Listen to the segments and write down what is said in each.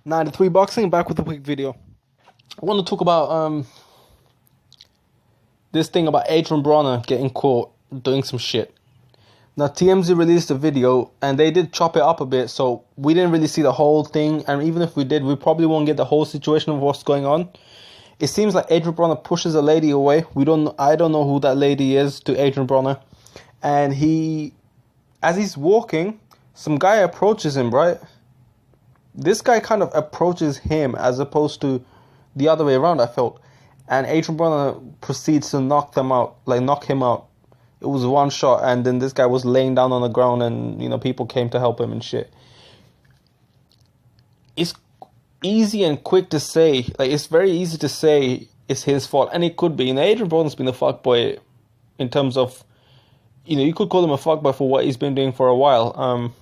93 Boxing, back with a quick video. I want to talk about this thing about Adrien Broner getting caught doing some shit. Now TMZ released a video and they did chop it up a bit, so we didn't really see the whole thing, and even if we did, we probably won't get the whole situation of what's going on. It seems like Adrien Broner pushes a lady away. I don't know who that lady is to Adrien Broner, and as he's walking, some guy approaches him, right? This guy kind of approaches him as opposed to the other way around, I felt. And Adrien Broner proceeds to knock him out. It was one shot, and then this guy was laying down on the ground, and people came to help him and shit. It's easy and quick to say, it's very easy to say it's his fault, and it could be. Adrien Broner's been a fuckboy in terms of, you could call him a fuckboy for what he's been doing for a while.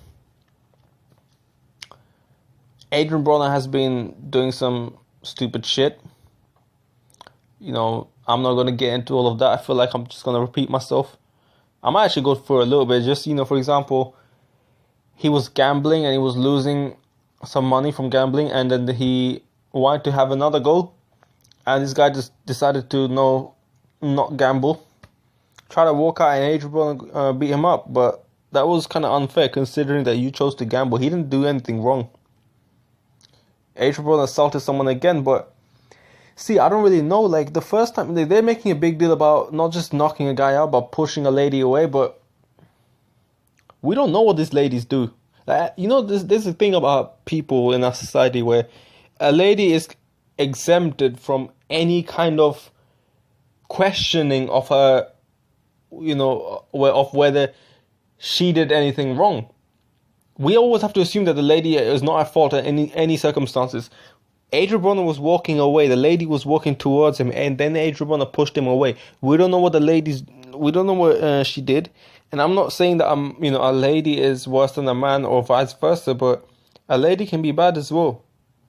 Adrien Broner has been doing some stupid shit. I'm not going to get into all of that. I feel like I'm just going to repeat myself. I might actually go for a little bit. Just, for example, he was gambling and he was losing some money from gambling, and then he wanted to have another go. And this guy just decided to not gamble. Try to walk out, and Adrien Broner beat him up. But that was kind of unfair considering that you chose to gamble. He didn't do anything wrong. Adrien Broner assaulted someone again, but see, I don't really know. The first time, they're making a big deal about not just knocking a guy out, but pushing a lady away, but we don't know what these ladies do. There's a thing about people in our society where a lady is exempted from any kind of questioning of her, of whether she did anything wrong. We always have to assume that the lady is not at fault in any circumstances. Adrien Broner was walking away. The lady was walking towards him, and then Adrien Broner pushed him away. We don't know what she did, and I'm not saying that a lady is worse than a man or vice versa, but a lady can be bad as well.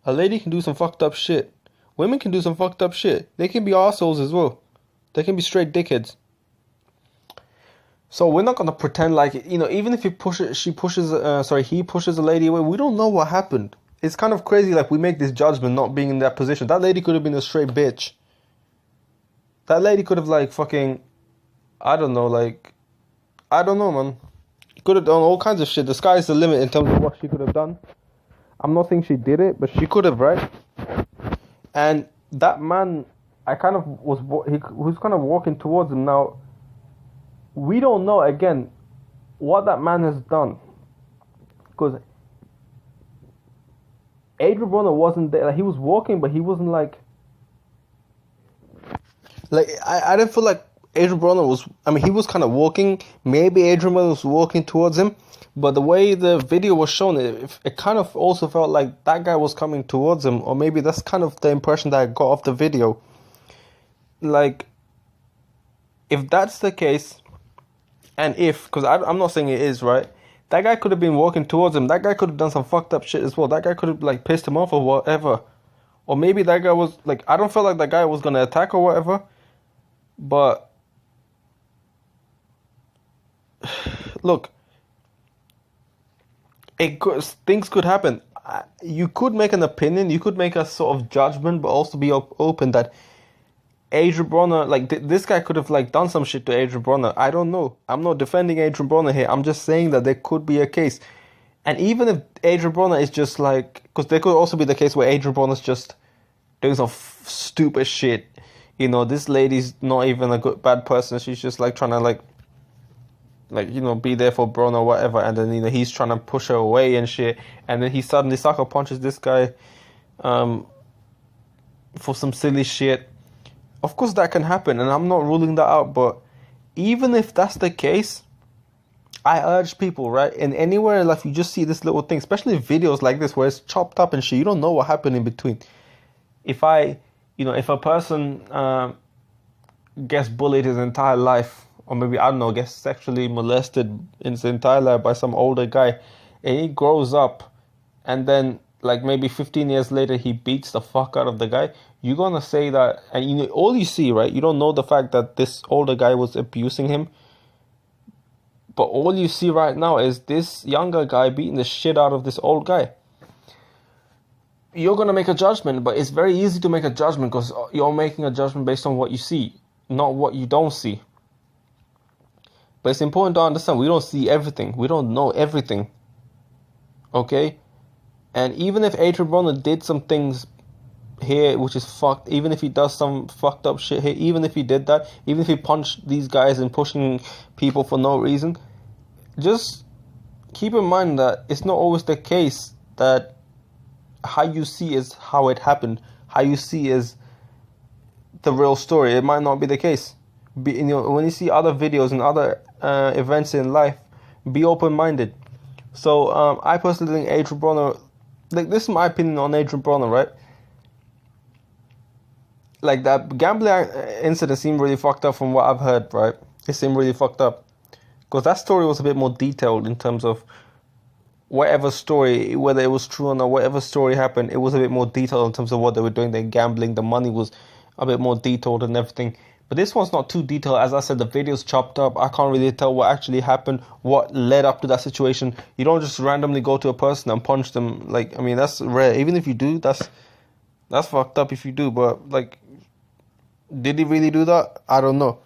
A lady can do some fucked up shit. Women can do some fucked up shit. They can be assholes as well. They can be straight dickheads. So we're not gonna pretend like even if he pushes a lady away. We don't know what happened. It's kind of crazy. We make this judgment not being in that position. That lady could have been a straight bitch. That lady could have I don't know, man. Could have done all kinds of shit. The sky's the limit in terms of what she could have done. I'm not saying she did it, but she could have, right? And that man, he was kind of walking towards him. Now, we don't know, again, what that man has done. Because Adrien Broner wasn't there. He was walking, but he wasn't I didn't feel like Adrien Broner was... he was kind of walking. Maybe Adrien Broner was walking towards him. But the way the video was shown, it kind of also felt like that guy was coming towards him. Or maybe that's kind of the impression that I got off the video. If that's the case... And because I'm not saying it is, right? That guy could have been walking towards him. That guy could have done some fucked up shit as well. That guy could have pissed him off or whatever. Or maybe that guy was I don't feel like that guy was gonna attack or whatever. But look, things could happen. You could make an opinion. You could make a sort of judgment, but also be open that Adrien Broner, this guy could have done some shit to Adrien Broner. I don't know. I'm not defending Adrien Broner here. I'm just saying that there could be a case. And even if Adrien Broner is just because there could also be the case where Adrien Broner's just doing some stupid shit. This lady's not even a bad person. She's just trying to be there for Broner or whatever. And then, he's trying to push her away and shit. And then he suddenly sucker punches this guy for some silly shit. Of course that can happen, and I'm not ruling that out, but even if that's the case, I urge people, right, in anywhere you just see this little thing, especially videos like this where it's chopped up and shit, you don't know what happened in between. If a person gets bullied his entire life, or maybe, I don't know, gets sexually molested in his entire life by some older guy, and he grows up, and then maybe 15 years later he beats the fuck out of the guy, you're gonna say that, and all you see, right? You don't know the fact that this older guy was abusing him, but all you see right now is this younger guy beating the shit out of this old guy. you're gonna make a judgment, but it's very easy to make a judgment because you're making a judgment based on what you see, not what you don't see. But it's important to understand we don't see everything, we don't know everything. Okay, and even if Adrien Broner did some things here which is fucked, even if he does some fucked up shit here, even if he did that, even if he punched these guys and pushing people for no reason, just keep in mind that it's not always the case that how you see is how it happened. How you see is the real story. It might not be the case. When you see other videos and other events in life, be open-minded. So I personally think Adrien Broner, like, this is my opinion on Adrien Broner, right? Like, that gambling incident seemed really fucked up from what I've heard, right? It seemed really fucked up. Because that story was a bit more detailed in terms of whatever story, whether it was true or not, whatever story happened, it was a bit more detailed in terms of what they were doing. They're gambling, the money was a bit more detailed and everything. But this one's not too detailed. As I said, the video's chopped up. I can't really tell what actually happened, what led up to that situation. You don't just randomly go to a person and punch them. Like, I mean, that's rare. Even if you do, that's fucked up if you do. But, like, did he really do that? I don't know.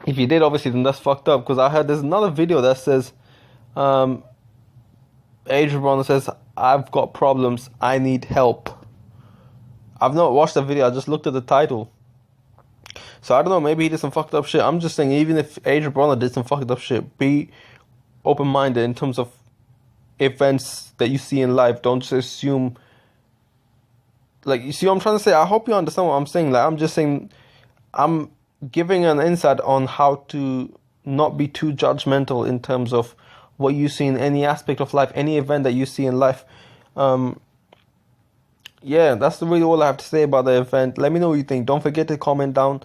If he did, obviously, then that's fucked up. Because I heard there's another video that says, Adrien Broner says, "I've got problems. I need help." I've not watched the video. I just looked at the title. So I don't know. Maybe he did some fucked up shit. I'm just saying, even if Adrien Broner did some fucked up shit, be open-minded in terms of events that you see in life. Don't just assume. Like, you see what I'm trying to say? I hope you understand what I'm saying. Like, I'm just saying, I'm giving an insight on how to not be too judgmental in terms of what you see in any aspect of life, any event that you see in life. Yeah, that's really all I have to say about the event. Let me know what you think. Don't forget to comment down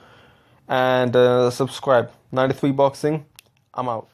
and subscribe. 93 Boxing, I'm out.